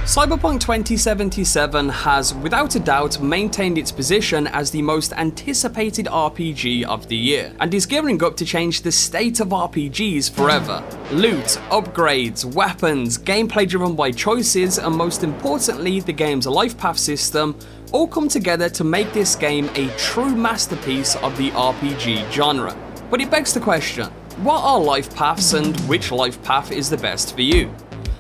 Cyberpunk 2077 has, without a doubt, maintained its position as the most anticipated RPG of the year, and is gearing up to change the state of RPGs forever. Loot, upgrades, weapons, gameplay driven by choices, and most importantly, the game's life path system all come together to make this game a true masterpiece of the RPG genre. But it begs the question, what are life paths and which life path is the best for you?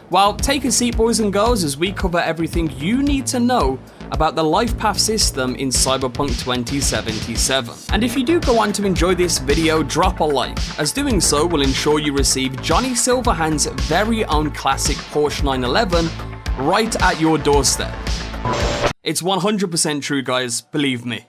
Well, take a seat, boys and girls, as we cover everything you need to know about the life path system in Cyberpunk 2077. And if you do go on to enjoy this video, drop a like, as doing so will ensure you receive Johnny Silverhand's very own classic Porsche 911 right at your doorstep. It's 100% true, guys, believe me.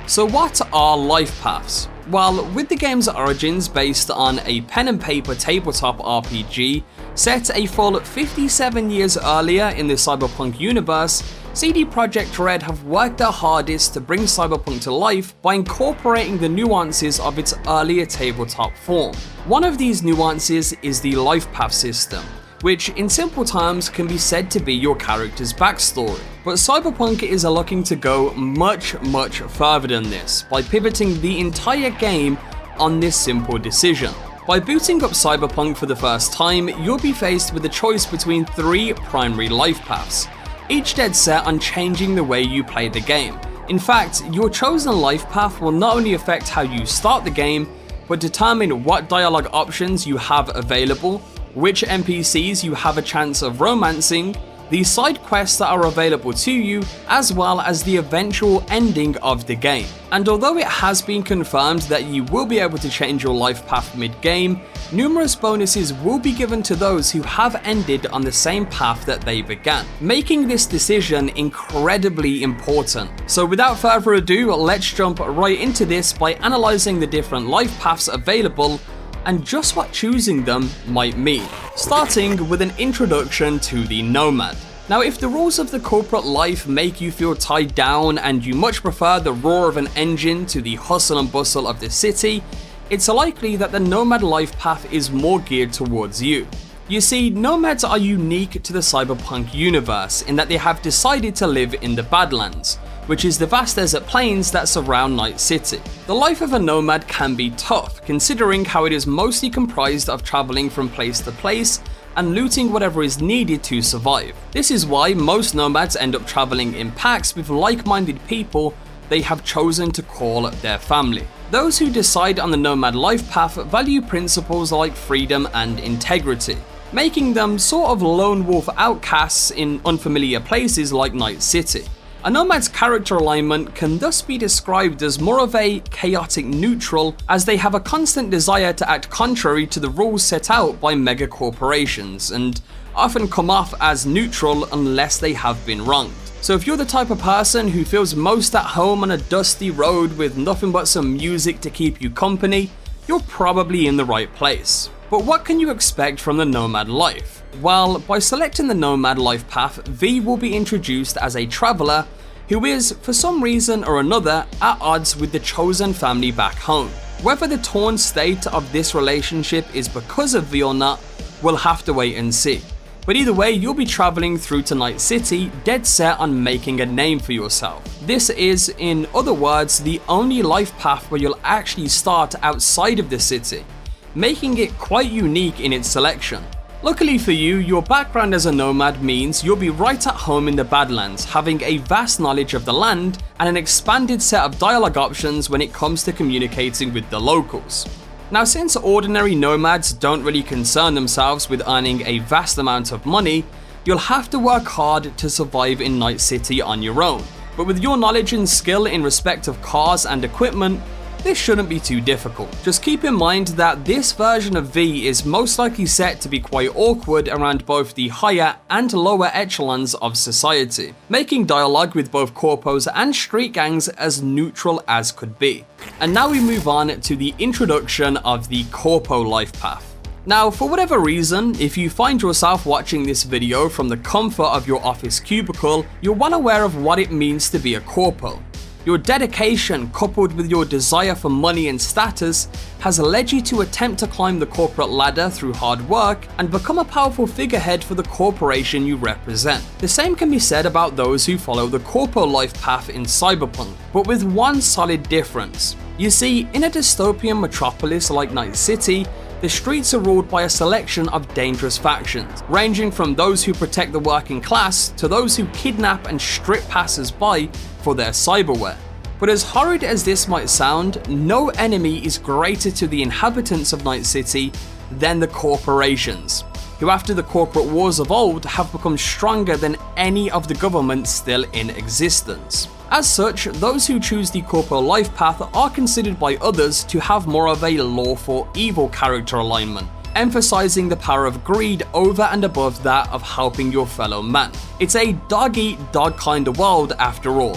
So what are life paths? Well, with the game's origins based on a pen and paper tabletop RPG set a full 57 years earlier in the Cyberpunk universe, CD Projekt Red have worked their hardest to bring Cyberpunk to life by incorporating the nuances of its earlier tabletop form. One of these nuances is the life path system, which in simple terms can be said to be your character's backstory. But Cyberpunk is looking to go much further than this by pivoting the entire game on this simple decision. By booting up Cyberpunk for the first time, you'll be faced with a choice between 3 primary life paths, each dead set on changing the way you play the game. In fact, your chosen life path will not only affect how you start the game, but determine what dialogue options you have available, which NPCs you have a chance of romancing, the side quests that are available to you, as well as the eventual ending of the game. And although it has been confirmed that you will be able to change your life path mid-game, numerous bonuses will be given to those who have ended on the same path that they began, making this decision incredibly important. So without further ado, let's jump right into this by analysing the different life paths available and just what choosing them might mean. Starting with an introduction to the Nomad. Now, if the rules of the corporate life make you feel tied down and you much prefer the roar of an engine to the hustle and bustle of the city, it's likely that the Nomad life path is more geared towards you. You see, Nomads are unique to the Cyberpunk universe in that they have decided to live in the Badlands, which is the vast desert plains that surround Night City. The life of a nomad can be tough, considering how it is mostly comprised of traveling from place to place and looting whatever is needed to survive. This is why most nomads end up traveling in packs with like-minded people they have chosen to call their family. Those who decide on the nomad life path value principles like freedom and integrity, making them sort of lone wolf outcasts in unfamiliar places like Night City. A nomad's character alignment can thus be described as more of a chaotic neutral, as they have a constant desire to act contrary to the rules set out by mega corporations, and often come off as neutral unless they have been wronged. So if you're the type of person who feels most at home on a dusty road with nothing but some music to keep you company, you're probably in the right place. But what can you expect from the Nomad life? Well, by selecting the Nomad life path, V will be introduced as a traveler who is, for some reason or another, at odds with the chosen family back home. Whether the torn state of this relationship is because of V or not, we'll have to wait and see. But either way, you'll be traveling through to Night City, dead set on making a name for yourself. This is, in other words, the only life path where you'll actually start outside of the city, making it quite unique in its selection. Luckily for you, your background as a nomad means you'll be right at home in the Badlands, having a vast knowledge of the land and an expanded set of dialogue options when it comes to communicating with the locals. Now, since ordinary nomads don't really concern themselves with earning a vast amount of money, you'll have to work hard to survive in Night City on your own. But with your knowledge and skill in respect of cars and equipment, this shouldn't be too difficult. Just keep in mind that this version of V is most likely set to be quite awkward around both the higher and lower echelons of society, making dialogue with both corpos and street gangs as neutral as could be. And now we move on to the introduction of the Corpo life path. Now, for whatever reason, if you find yourself watching this video from the comfort of your office cubicle, you're well aware of what it means to be a corpo. Your dedication, coupled with your desire for money and status, has led you to attempt to climb the corporate ladder through hard work and become a powerful figurehead for the corporation you represent. The same can be said about those who follow the Corpo life path in Cyberpunk, but with one solid difference. You see, in a dystopian metropolis like Night City, the streets are ruled by a selection of dangerous factions, ranging from those who protect the working class to those who kidnap and strip passers-by for their cyberware. But as horrid as this might sound, no enemy is greater to the inhabitants of Night City than the corporations, who after the corporate wars of old have become stronger than any of the governments still in existence. As such, those who choose the Corpo life path are considered by others to have more of a lawful evil character alignment, emphasizing the power of greed over and above that of helping your fellow man. It's a dog-eat-dog kind of world after all,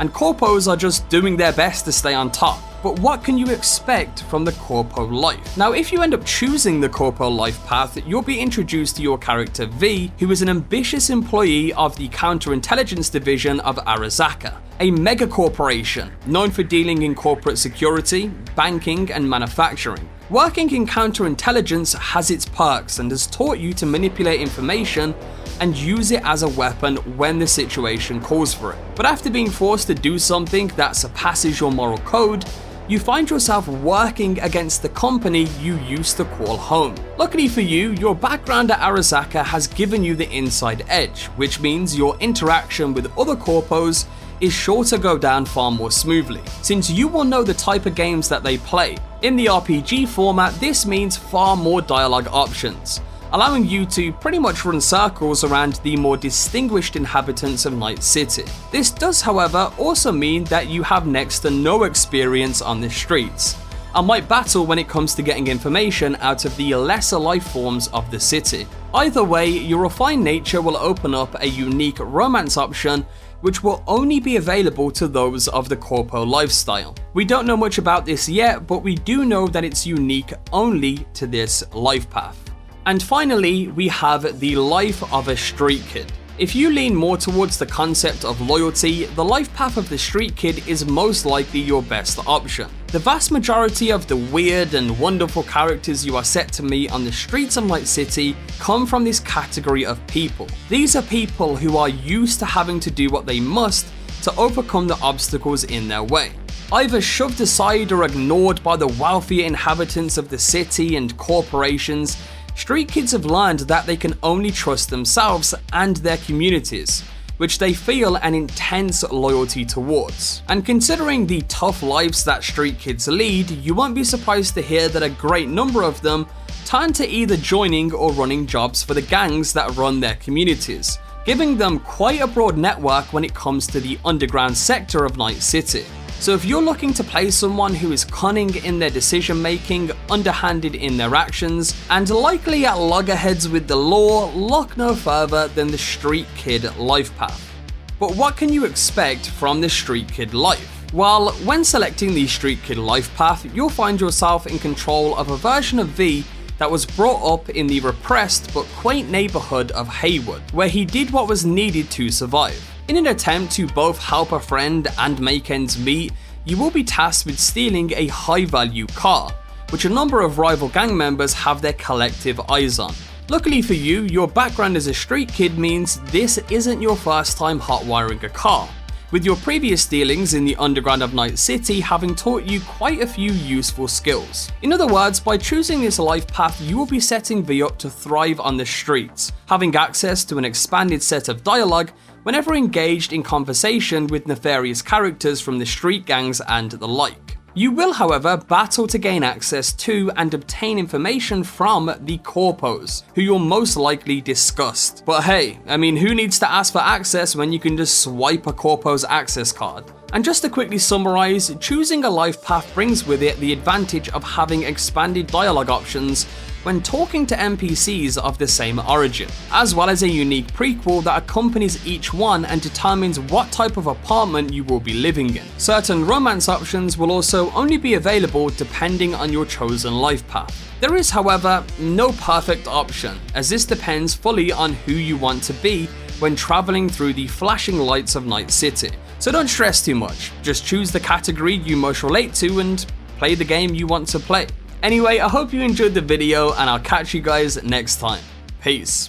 and Corpos are just doing their best to stay on top. But what can you expect from the Corpo life? Now, if you end up choosing the Corpo life path, you'll be introduced to your character V, who is an ambitious employee of the counterintelligence division of Arasaka, a mega corporation known for dealing in corporate security, banking, and manufacturing. Working in counterintelligence has its perks and has taught you to manipulate information and use it as a weapon when the situation calls for it. But after being forced to do something that surpasses your moral code, you find yourself working against the company you used to call home. Luckily for you, your background at Arasaka has given you the inside edge, which means your interaction with other corpos is sure to go down far more smoothly, since you will know the type of games that they play. In the RPG format, this means far more dialogue options, allowing you to pretty much run circles around the more distinguished inhabitants of Night City. This does, however, also mean that you have next to no experience on the streets, and might battle when it comes to getting information out of the lesser life forms of the city. Either way, your refined nature will open up a unique romance option which will only be available to those of the Corpo lifestyle. We don't know much about this yet, but we do know that it's unique only to this life path. And finally, we have the life of a street kid. If you lean more towards the concept of loyalty, the life path of the street kid is most likely your best option. The vast majority of the weird and wonderful characters you are set to meet on the streets of Night City come from this category of people. These are people who are used to having to do what they must to overcome the obstacles in their way. Either shoved aside or ignored by the wealthier inhabitants of the city and corporations, street kids have learned that they can only trust themselves and their communities, which they feel an intense loyalty towards. And considering the tough lives that street kids lead, you won't be surprised to hear that a great number of them turn to either joining or running jobs for the gangs that run their communities, giving them quite a broad network when it comes to the underground sector of Night City. So if you're looking to play someone who is cunning in their decision making, underhanded in their actions, and likely at loggerheads with the law, look no further than the street kid life path. But what can you expect from the street kid life? Well, when selecting the street kid life path, you'll find yourself in control of a version of V that was brought up in the repressed but quaint neighborhood of Haywood, where he did what was needed to survive. In an attempt to both help a friend and make ends meet, you will be tasked with stealing a high-value car, which a number of rival gang members have their collective eyes on. Luckily for you, your background as a street kid means this isn't your first time hotwiring a car, with your previous dealings in the underground of Night City having taught you quite a few useful skills. In other words, by choosing this life path, you will be setting V up to thrive on the streets, having access to an expanded set of dialogue whenever engaged in conversation with nefarious characters from the street gangs and the like. You will, however, battle to gain access to and obtain information from the Corpos, who you'll most likely disgust. But hey, I mean, who needs to ask for access when you can just swipe a Corpo's access card? And just to quickly summarize, choosing a life path brings with it the advantage of having expanded dialogue options when talking to NPCs of the same origin, as well as a unique prequel that accompanies each one and determines what type of apartment you will be living in. Certain romance options will also only be available depending on your chosen life path. There is, however, no perfect option, as this depends fully on who you want to be when traveling through the flashing lights of Night City. So don't stress too much, just choose the category you most relate to and play the game you want to play. Anyway, I hope you enjoyed the video and I'll catch you guys next time. Peace.